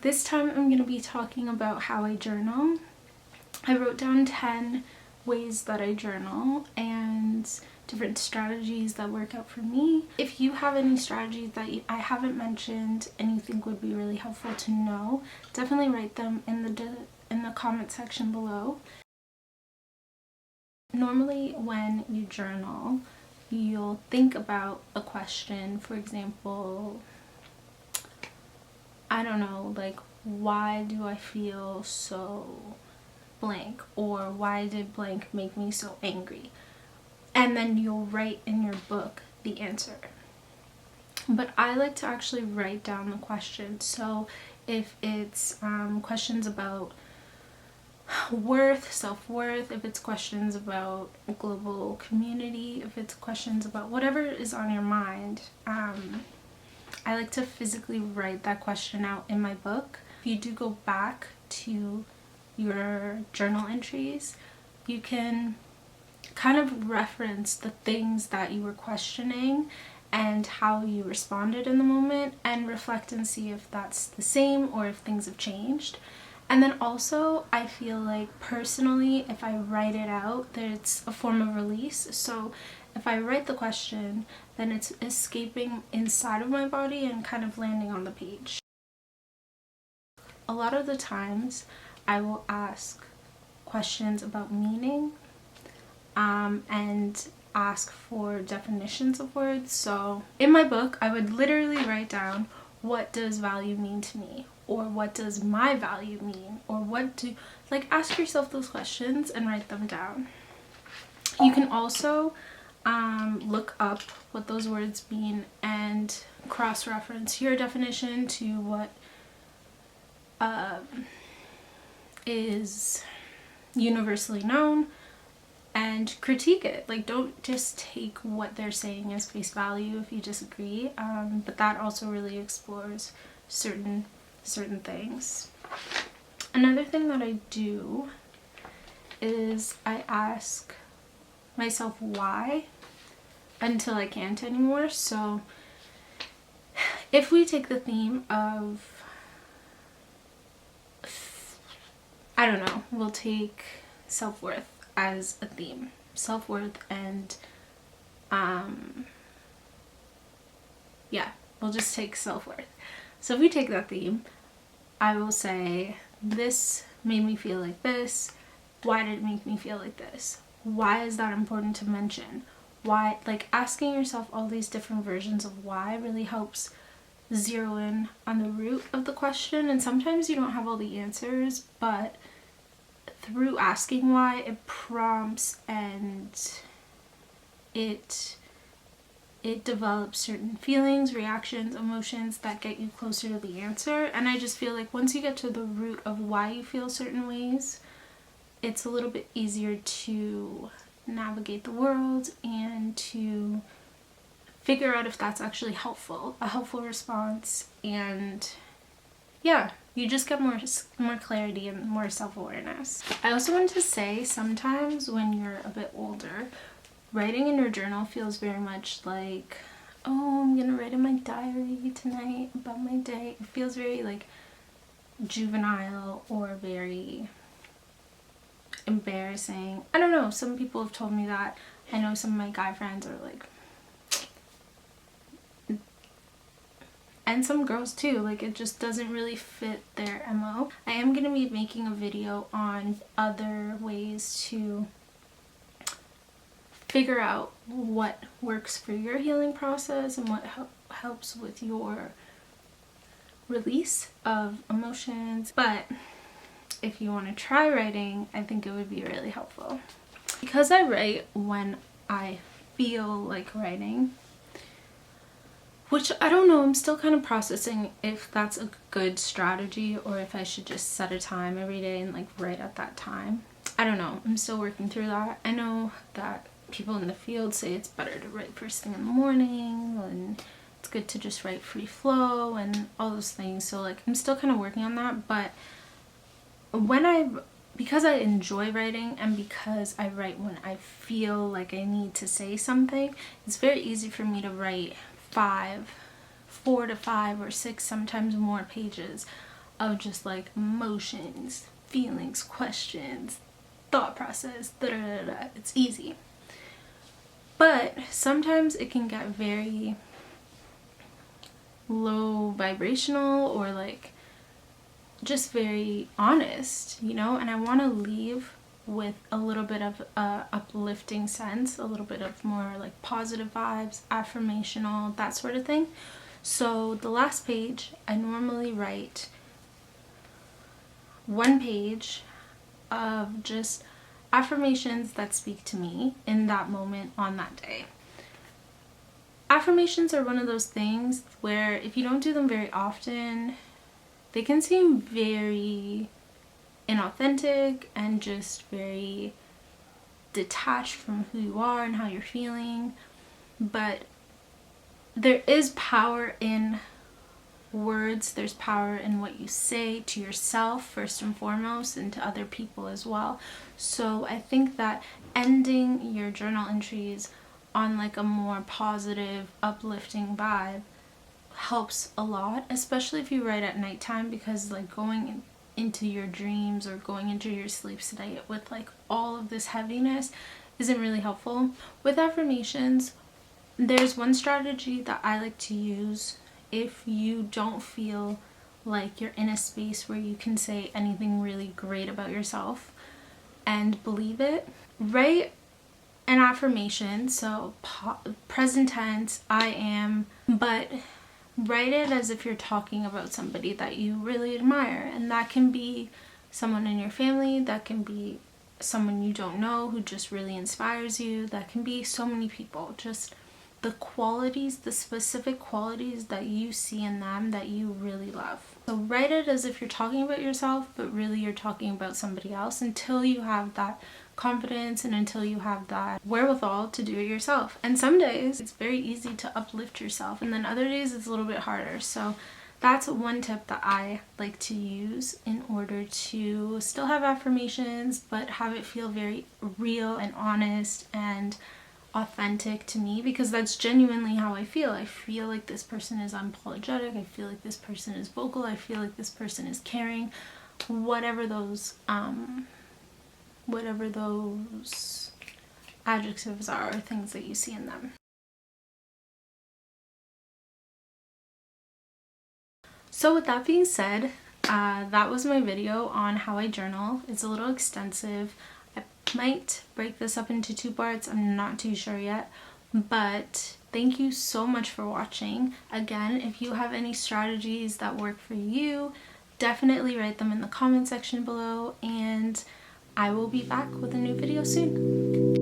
this time I'm going to be talking about how I journal. I wrote down 10 ways that I journal and different strategies that work out for me. If you have any strategies that I haven't mentioned and you think would be really helpful to know, definitely write them in the comment section below. Normally when you journal, you'll think about a question. For example, I don't know, like, why do I feel so blank, or why did blank make me so angry? And then you'll write in your book the answer. But I like to actually write down the question. So if it's questions about worth, self-worth, if it's questions about global community, if it's questions about whatever is on your mind, I like to physically write that question out in my book. If you do go back to your journal entries, you can kind of reference the things that you were questioning and how you responded in the moment, and reflect and see if that's the same or if things have changed. And then also, I feel like personally, if I write it out, that it's a form of release. So if I write the question, then it's escaping inside of my body and kind of landing on the page. A lot of the times I will ask questions about meaning and ask for definitions of words. So in my book, I would literally write down, what does value mean to me? Or what does my value mean? Or what do, like, ask yourself those questions and write them down. You can also look up what those words mean and cross-reference your definition to what is universally known, and critique it. Like, don't just take what they're saying as face value if you disagree, but that also really explores certain things. Another thing that I do is I ask myself why until I can't anymore. So if we take the theme of, I don't know, we'll take self-worth as a theme. Self-worth and yeah, we'll just take self-worth. So if we take that theme, I will say, this made me feel like this. Why did it make me feel like this? Why is that important to mention? Why, like, asking yourself all these different versions of why really helps zero in on the root of the question. And sometimes you don't have all the answers, but through asking why, it prompts and it develops certain feelings, reactions, emotions that get you closer to the answer. And I just feel like once you get to the root of why you feel certain ways, it's a little bit easier to navigate the world and to figure out if that's actually helpful, a helpful response. And yeah, you just get more clarity and more self-awareness. I also wanted to say, sometimes when you're a bit older, writing in your journal feels very much like, oh, I'm gonna write in my diary tonight about my day. It feels very like juvenile or very embarrassing. I don't know, some people have told me that. I know some of my guy friends are like, and some girls too, like, it just doesn't really fit their MO. I am gonna be making a video on other ways to figure out what works for your healing process and what helps with your release of emotions. But if you want to try writing, I think it would be really helpful. Because I write when I feel like writing, which I don't know, I'm still kind of processing if that's a good strategy or if I should just set a time every day and like write at that time. I don't know, I'm still working through that. I know that people in the field say it's better to write first thing in the morning, and it's good to just write free flow and all those things. So like, I'm still kind of working on that. But because I enjoy writing and because I write when I feel like I need to say something, it's very easy for me to write 4 to 5 or 6, sometimes more pages of just like emotions, feelings, questions, thought process, da da da da. It's easy. But sometimes it can get very low vibrational or like just very honest, you know, and I want to leave with a little bit of uplifting sense, a little bit of more like positive vibes, affirmational, that sort of thing. So the last page, I normally write one page of just affirmations that speak to me in that moment on that day. Affirmations are one of those things where if you don't do them very often, they can seem very inauthentic and just very detached from who you are and how you're feeling. But there is power in words, there's power in what you say to yourself first and foremost, and to other people as well. So I think that ending your journal entries on like a more positive, uplifting vibe helps a lot, especially if you write at nighttime, because like going into your dreams or going into your sleep state with like all of this heaviness isn't really helpful. With affirmations, there's one strategy that I like to use if you don't feel like you're in a space where you can say anything really great about yourself and believe it. Write an affirmation, so present tense, I am, but write it as if you're talking about somebody that you really admire, and that can be someone in your family, that can be someone you don't know who just really inspires you, that can be so many people. Just the qualities, the specific qualities that you see in them that you really love. So write it as if you're talking about yourself, but really you're talking about somebody else, until you have that confidence and until you have that wherewithal to do it yourself. And some days it's very easy to uplift yourself, and then other days it's a little bit harder. So that's one tip that I like to use in order to still have affirmations but have it feel very real and honest and authentic to me, because that's genuinely how I feel. I feel like this person is unapologetic, I feel like this person is vocal, I feel like this person is caring, whatever those adjectives are or things that you see in them. So with that being said, that was my video on how I journal. It's a little extensive. I might break this up into 2 parts, I'm not too sure yet, but thank you so much for watching. Again, if you have any strategies that work for you, definitely write them in the comment section below, and I will be back with a new video soon.